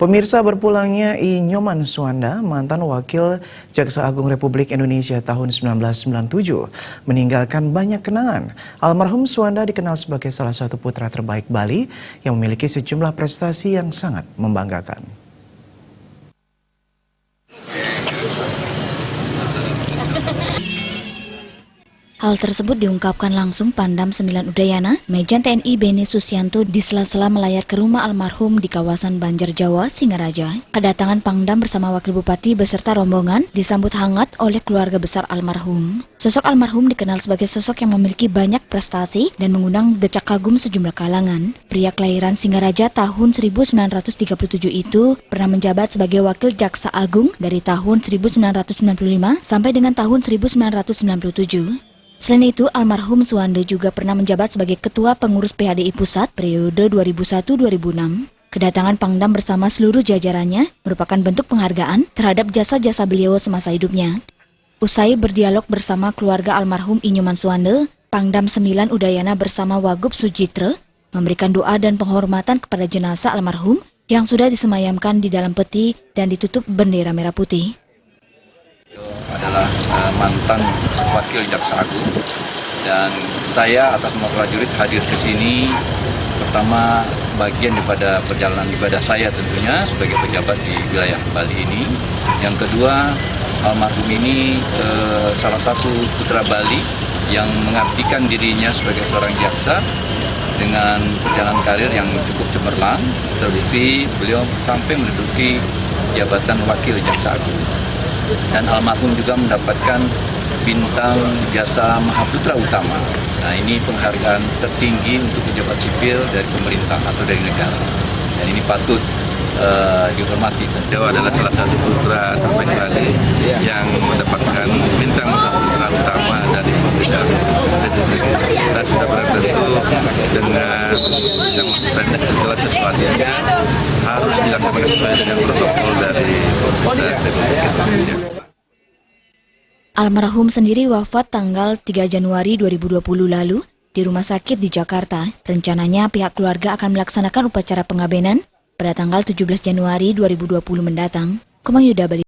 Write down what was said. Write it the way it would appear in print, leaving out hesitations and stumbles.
Pemirsa, berpulangnya I. Nyoman Suanda, mantan Wakil Jaksa Agung Republik Indonesia tahun 1997, meninggalkan banyak kenangan. Almarhum Suanda dikenal sebagai salah satu putra terbaik Bali yang memiliki sejumlah prestasi yang sangat membanggakan. Hal tersebut diungkapkan langsung Pangdam 9 Udayana, Majen TNI Beni Susianto di sela-sela melayat ke rumah almarhum di kawasan Banjar Jawa, Singaraja. Kedatangan Pangdam bersama Wakil Bupati beserta rombongan disambut hangat oleh keluarga besar almarhum. Sosok almarhum dikenal sebagai sosok yang memiliki banyak prestasi dan mengundang decak kagum sejumlah kalangan. Pria kelahiran Singaraja tahun 1937 itu pernah menjabat sebagai Wakil Jaksa Agung dari tahun 1995 sampai dengan tahun 1997. Selain itu, almarhum Suanda juga pernah menjabat sebagai Ketua Pengurus PHDI Pusat periode 2001-2006. Kedatangan Pangdam bersama seluruh jajarannya merupakan bentuk penghargaan terhadap jasa-jasa beliau semasa hidupnya. Usai berdialog bersama keluarga almarhum I. Nyoman Suanda, Pangdam 9 Udayana bersama Wagub Sujitra memberikan doa dan penghormatan kepada jenazah almarhum yang sudah disemayamkan di dalam peti dan ditutup bendera merah putih. Adalah mantan Wakil Jaksa Agung, dan saya atas nama prajurit hadir ke sini pertama bagian daripada perjalanan ibadah saya tentunya sebagai pejabat di wilayah Bali ini. Yang kedua, almarhum ini salah satu putra Bali yang mengabdikan dirinya sebagai seorang jaksa dengan perjalanan karir yang cukup cemerlang, terbukti beliau sampai menduduki jabatan Wakil Jaksa Agung. Dan almarhum juga mendapatkan bintang jasa Mahaputra Utama. Nah, ini penghargaan tertinggi untuk pejabat sipil dari pemerintah atau dari negara. Dan ini patut dihormati. Beliau adalah salah satu putra terbaik Bali yang mendapatkan bintang Mahaputra Utama dari pemerintah Republik. Dan sudah tentu dengan bintang Mahaputra segala sesuatunya harus dilaksanakan sesuai dengan protokol dari pemerintah Republik Indonesia. Almarhum sendiri wafat tanggal 3 Januari 2020 lalu di rumah sakit di Jakarta. Rencananya pihak keluarga akan melaksanakan upacara pengabenan pada tanggal 17 Januari 2020 mendatang. Komang Yuda, Bali.